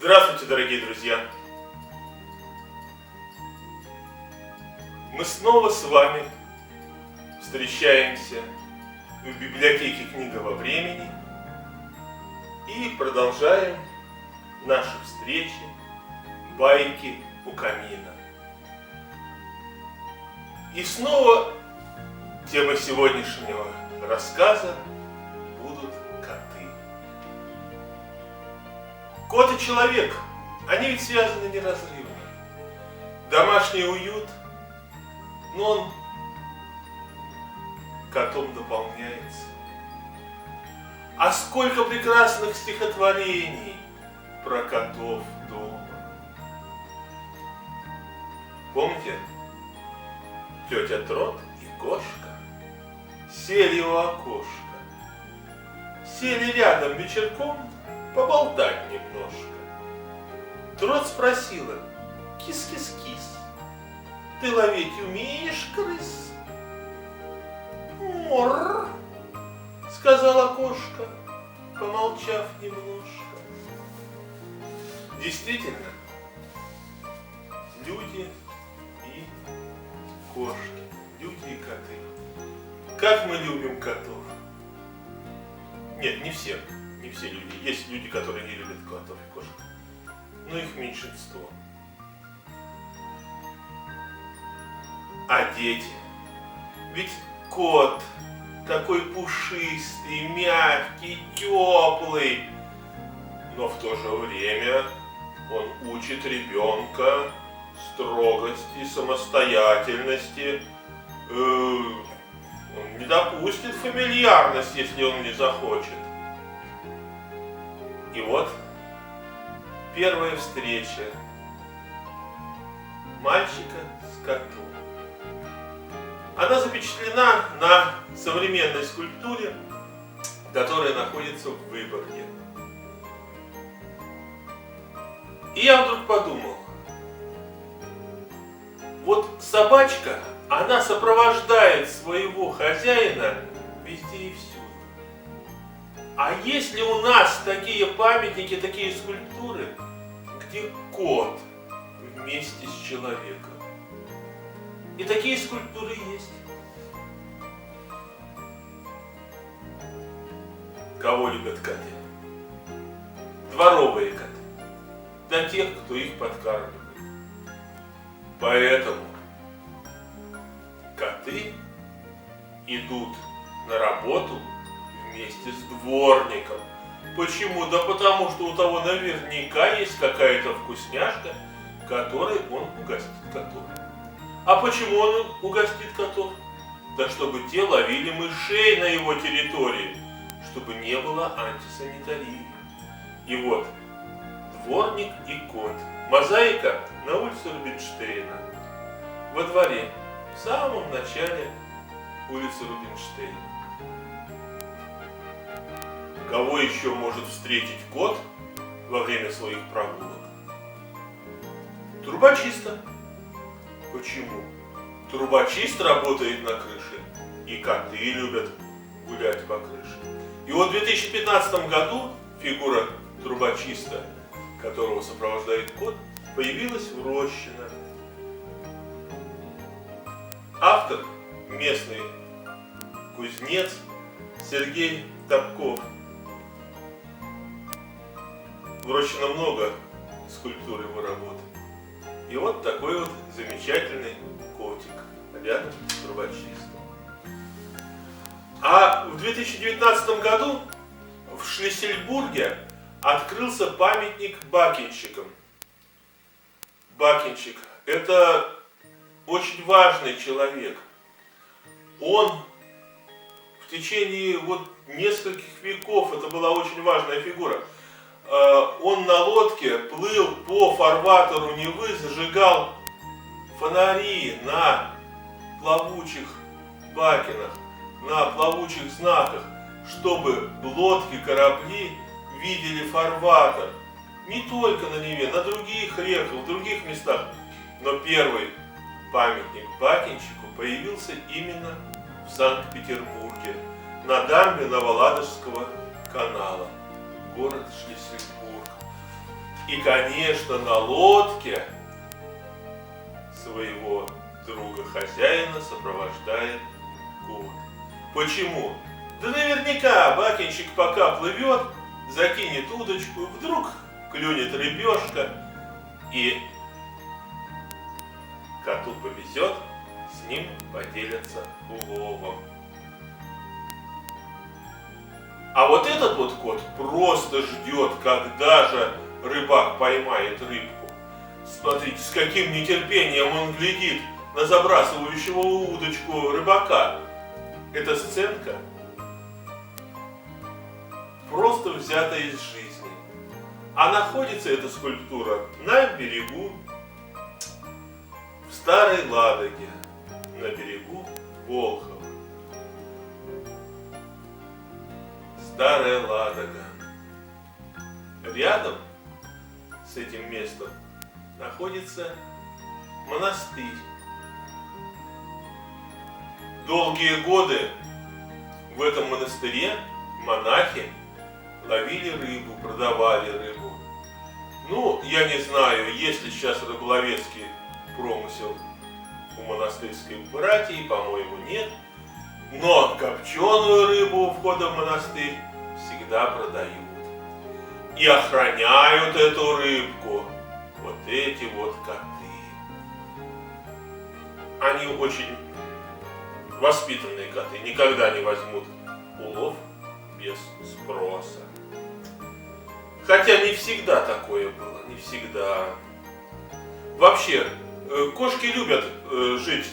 Здравствуйте, дорогие друзья! Мы снова с вами встречаемся в библиотеке «Книга во времени» и продолжаем наши встречи «Байки у камина». И снова тема сегодняшнего рассказа будут коты. Кот и человек, они ведь связаны неразрывно. Домашний уют, но он котом дополняется. А сколько прекрасных стихотворений про котов дома. Помните? Тетя Трот и кошка сели у окошка. Сели рядом вечерком поболтать немножко. Трот спросила: кис-кис-кис, ты ловить умеешь крыс? Мор, сказала кошка, помолчав немножко. Действительно, люди и кошки, люди и коты. Как мы любим котов. Нет, не все люди. Есть люди, которые не любят котов и кошек, но их меньшинство. А дети? Ведь кот такой пушистый, мягкий, теплый, но в то же время он учит ребенка строгости, самостоятельности. Он не допустит фамильярность, если он не захочет. И вот первая встреча мальчика с котом. Она запечатлена на современной скульптуре, которая находится в Выборге. И я вдруг подумал, вот собачка, она сопровождает своего хозяина везде и всюду. А есть ли у нас такие памятники, такие скульптуры, где кот вместе с человеком? И такие скульптуры есть. Кого любят коты? Дворовые коты. Для тех, кто их подкармливает. Поэтому коты идут на работу вместе с дворником. Почему? Да потому что у того наверняка есть какая-то вкусняшка, которой он угостит котов. А почему он угостит котов? Да чтобы те ловили мышей на его территории, чтобы не было антисанитарии. И вот дворник и кот. Мозаика на улице Рубинштейна. Во дворе, в самом начале улицы Рубинштейна. Кого еще может встретить кот во время своих прогулок? Трубочиста. Почему? Трубочист работает на крыше, и коты любят гулять по крыше. И вот в 2015 году фигура трубочиста, которого сопровождает кот, появилась в Рощино. Автор – местный кузнец Сергей Топков. В Рощино много скульптур его работы. И вот такой вот замечательный котик рядом с трубочистом. А в 2019 году в Шлиссельбурге открылся памятник бакенщикам. Бакенщик – это очень важный человек. Он в течение нескольких веков, это была очень важная фигура, он на лодке плыл по фарватеру Невы, зажигал фонари на плавучих бакенах, на плавучих знаках, чтобы лодки, корабли видели фарватер. Не только на Неве, на других реках, в других местах. Но первый памятник бакенщику появился именно в Санкт-Петербурге, на дамбе Новоладожского канала, город Шлиссельбург. И, конечно, на лодке своего друга-хозяина сопровождает кот. Почему? Да наверняка бакенщик пока плывет, закинет удочку, вдруг клюнет рыбешка, и коту повезет, с ним поделятся уловом. А вот этот вот кот просто ждет, когда же рыбак поймает рыбку. Смотрите, с каким нетерпением он глядит на забрасывающего удочку рыбака. Эта сценка просто взята из жизни. А находится эта скульптура на берегу, в Старой Ладоге, на берегу Волхова. Старая Ладога. Рядом с этим местом находится монастырь. Долгие годы в этом монастыре монахи ловили рыбу, продавали рыбу. Ну, я не знаю, есть ли сейчас рыболовецкий промысел у монастырской братьи, по-моему, нет. Но копченую рыбу у входа в монастырь всегда продают. И охраняют эту рыбку вот эти вот коты. Они очень воспитанные коты, никогда не возьмут улов без спроса. Хотя не всегда такое было, не всегда. Вообще, кошки любят жить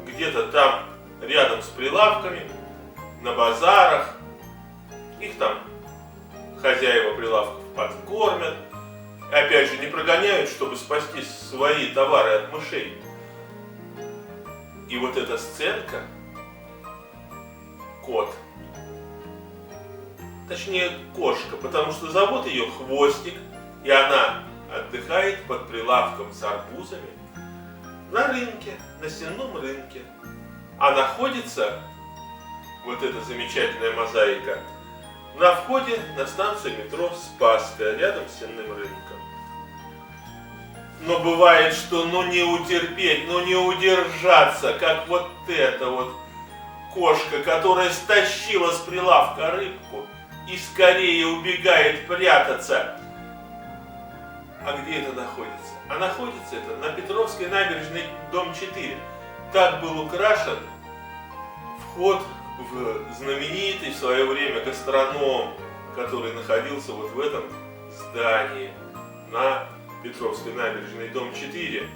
где-то там, рядом с прилавками, на базарах. Их там хозяева прилавков подкормят. Опять же, не прогоняют, чтобы спасти свои товары от мышей. И вот эта сценка, кот, точнее кошка, потому что зовут ее Хвостик, и она отдыхает под прилавком с арбузами на рынке, на сенном рынке. А находится вот эта замечательная мозаика на входе на станцию метро Спасская, рядом с сенным рынком. Но бывает, что не утерпеть, не удержаться, как вот эта вот кошка, которая стащила с прилавка рыбку и скорее убегает прятаться. А где это находится? А находится это на Петровской набережной, дом 4. Так был украшен вход в знаменитый в свое время гастроном, который находился вот в этом здании на Петровской набережной, дом 4,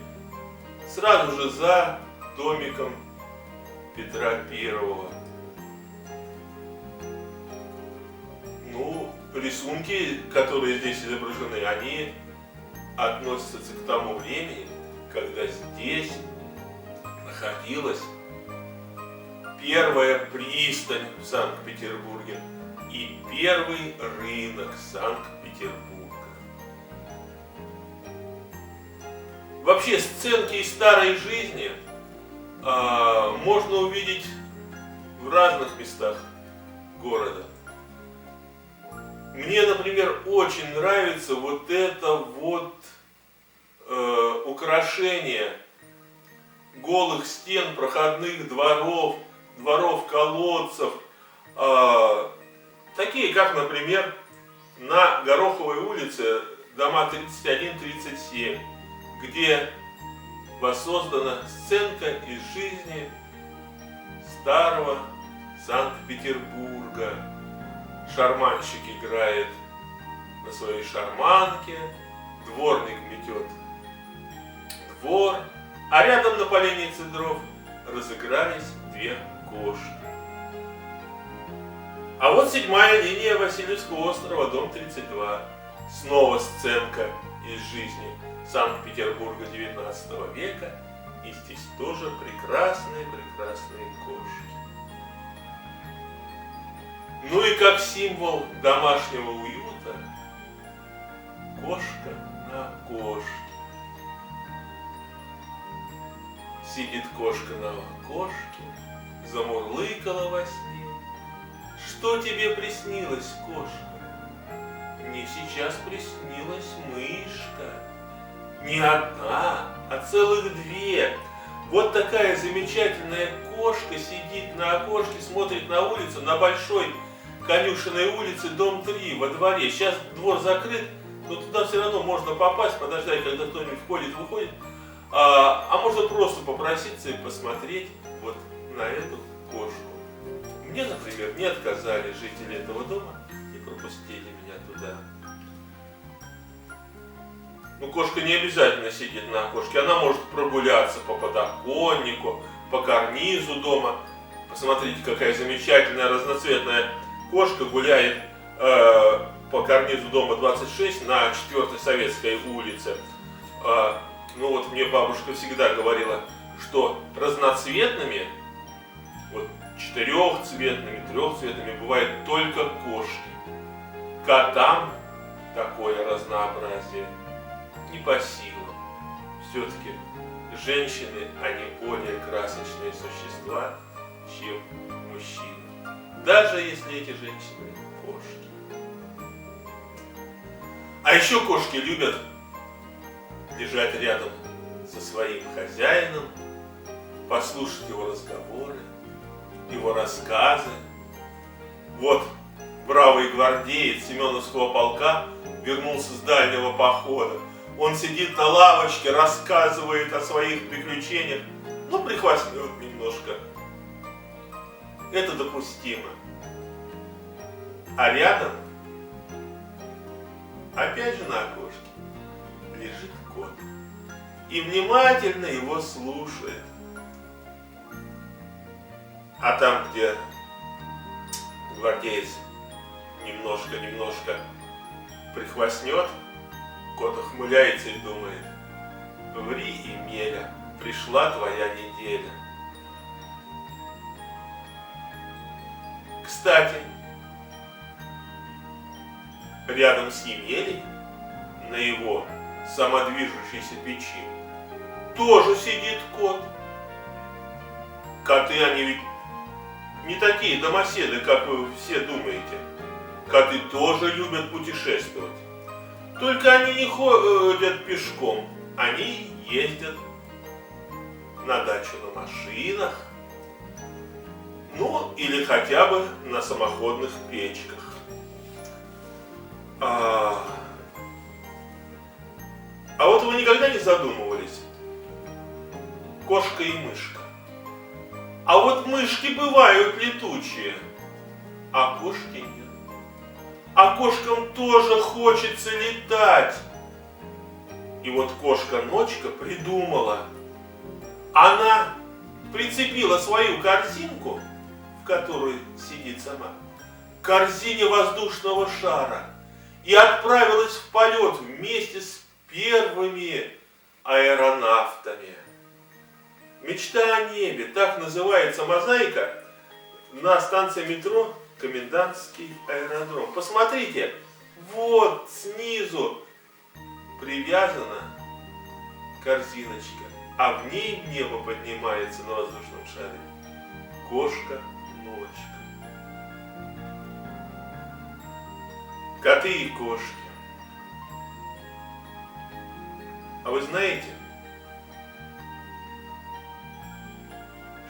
сразу же за домиком Петра Первого. Рисунки, которые здесь изображены, они относятся к тому времени, когда здесь находилась первая пристань в Санкт-Петербурге и первый рынок Санкт-Петербурга. Вообще сценки из старой жизни можно увидеть в разных местах города. Мне, например, очень нравится вот это вот украшение голых стен, проходных дворов, колодцев, такие как, например, на Гороховой улице дома 31-37, где воссоздана сценка из жизни старого Санкт-Петербурга. Шарманщик играет на своей шарманке, дворник метет двор, а рядом на поленнице дров разыгрались две кошки. А вот 7-я линия Васильевского острова, дом 32. Снова сценка из жизни Санкт-Петербурга 19 века. И здесь тоже прекрасные кошки. Ну и как символ домашнего уюта, кошка на кошке. Сидит кошка на окошке, замурлыкала во сне. Что тебе приснилось, кошка? мне сейчас приснилась мышка. Не одна, а целых две. Вот такая замечательная кошка сидит на окошке, смотрит на улицу, на большой конюшенной улице, дом 3, во дворе. Сейчас двор закрыт, но туда все равно можно попасть, подождать, когда кто-нибудь входит-выходит. А можно просто попроситься и посмотреть вот на эту кошку. Мне, например, не отказали жители этого дома и пропустили меня туда. Ну, кошка не обязательно сидит на окошке, она может прогуляться по подоконнику, по карнизу дома. Посмотрите, какая замечательная разноцветная кошка гуляет по карнизу дома 26 на 4-й Советской улице. Ну вот мне бабушка всегда говорила, что разноцветными, вот 4-цветными, 3-цветными бывают только кошки. Котам такое разнообразие не по силам. Все-таки женщины, они более красочные существа, чем мужчины. Даже если эти женщины кошки. А еще кошки любят лежать рядом со своим хозяином, послушать его разговоры, его рассказы. Вот бравый гвардеец Семеновского полка вернулся с дальнего похода. Он сидит на лавочке, рассказывает о своих приключениях, ну, прихвастнет немножко. Это допустимо. А рядом, опять же на окошке, лежит кот и внимательно его слушает. А там, где гвардеец немножко прихвастнет, кот ухмыляется и думает: ври, Емеля, пришла твоя неделя. Кстати, рядом с Емелей, на его самодвижущейся печи, тоже сидит кот. Коты, они ведь не такие домоседы, как вы все думаете. Коты тоже любят путешествовать. Только они не ходят пешком, они ездят на дачу на машинах, ну или хотя бы на самоходных печках. А вот вы никогда не задумывались? Кошка и мышка. А вот мышки бывают летучие, а кошки нет. А кошкам тоже хочется летать. И вот кошка-ночка придумала. Она прицепила свою корзинку, в которой сидит сама, к корзине воздушного шара и отправилась в полет вместе с первыми аэронавтами. «Мечта о небе» — так называется мозаика на станции метро Комендантский аэродром. Посмотрите, вот снизу привязана корзиночка, а в ней в небо поднимается на воздушном шаре кошка-ночка. Коты и кошки. А вы знаете,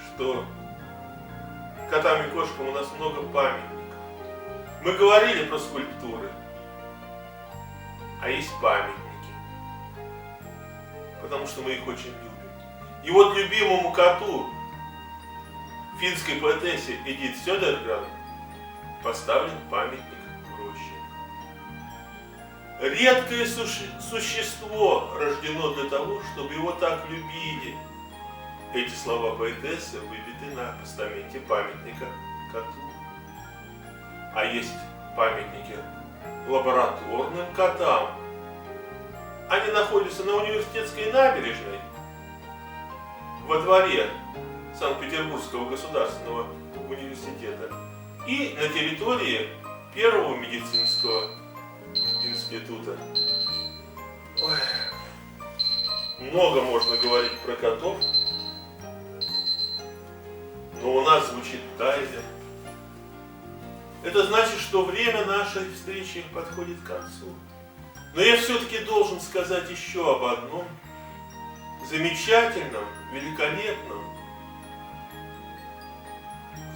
что котам и кошкам у нас много памятников? Мы говорили про скульптуры, а есть памятники, потому что мы их очень любим. И вот любимому коту, финской поэтессе Эдит Сёдерград, поставлен памятник в роще. Редкое существо рождено для того, чтобы его так любили. Эти слова поэтессы выбиты на постаменте памятника коту. А есть памятники лабораторным котам. Они находятся на Университетской набережной, во дворе Санкт-Петербургского государственного университета и на территории Первого медицинского института. Ой. Много можно говорить про котов, но у нас звучит тайна. это значит, что время нашей встречи подходит к концу. Но я все-таки должен сказать еще об одном замечательном, великолепном,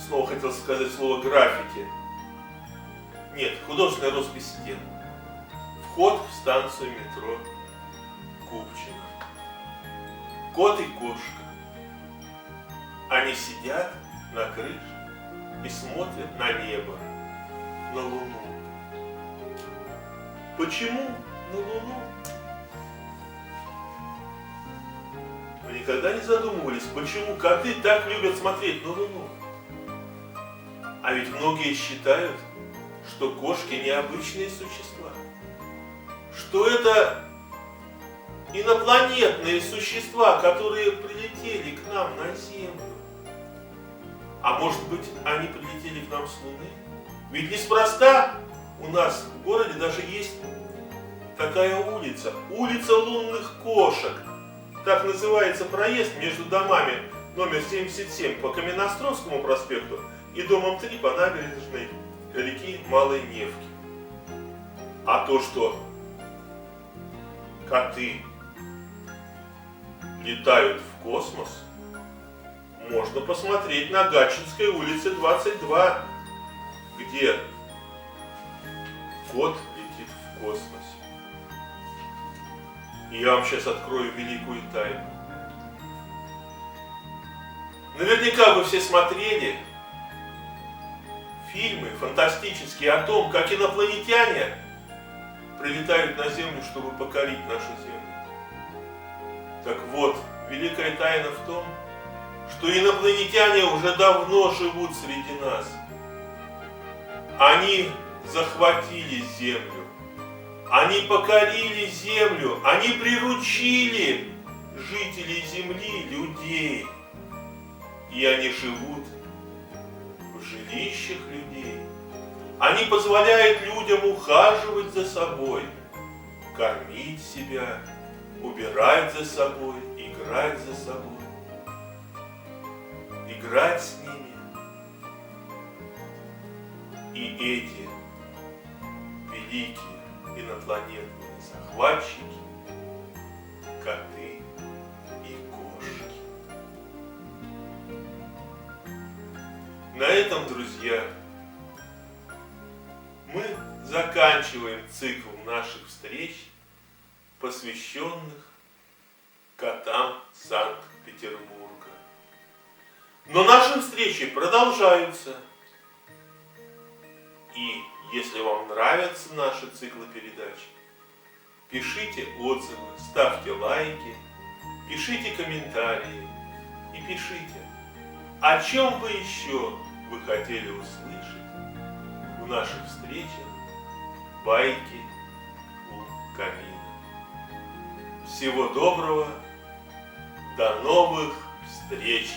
снова хотел сказать слово граффити. Нет, художественная роспись стен. Вход в станцию метро Купчино. Кот и кошка. Они сидят на крыше и смотрят на небо, на Луну. Почему на Луну? Вы никогда не задумывались, почему коты так любят смотреть на Луну? А ведь многие считают, что кошки необычные существа, что это инопланетные существа, которые прилетели к нам на Землю. А может быть, они прилетели к нам с Луны? Ведь неспроста у нас в городе даже есть такая улица. Улица лунных кошек. Так называется проезд между домами номер 77 по Каменноостровскому проспекту и домом 3 по набережной реки Малой Невки. А то, что коты летают в космос, можно посмотреть на Гатчинской улице 22, где кот летит в космосе. И я вам сейчас открою великую тайну. Наверняка вы все смотрели фильмы фантастические о том, как инопланетяне прилетают на Землю, чтобы покорить нашу Землю. Так вот, великая тайна в том, что инопланетяне уже давно живут среди нас. Они захватили Землю, они покорили Землю, они приручили жителей Земли, людей. И они живут в жилищах людей. Они позволяют людям ухаживать за собой, кормить себя, убирать за собой, играть за собой, играть с ними. И эти великие инопланетные захватчики, коты и кошки. На этом, друзья, мы заканчиваем цикл наших встреч, посвященных котам Санкт-Петербурга. Но наши встречи продолжаются. И если вам нравятся наши циклы передач, пишите отзывы, ставьте лайки, пишите комментарии и пишите, о чем бы еще вы хотели услышать в наших встречах «Байки у камина». Всего доброго, до новых встреч!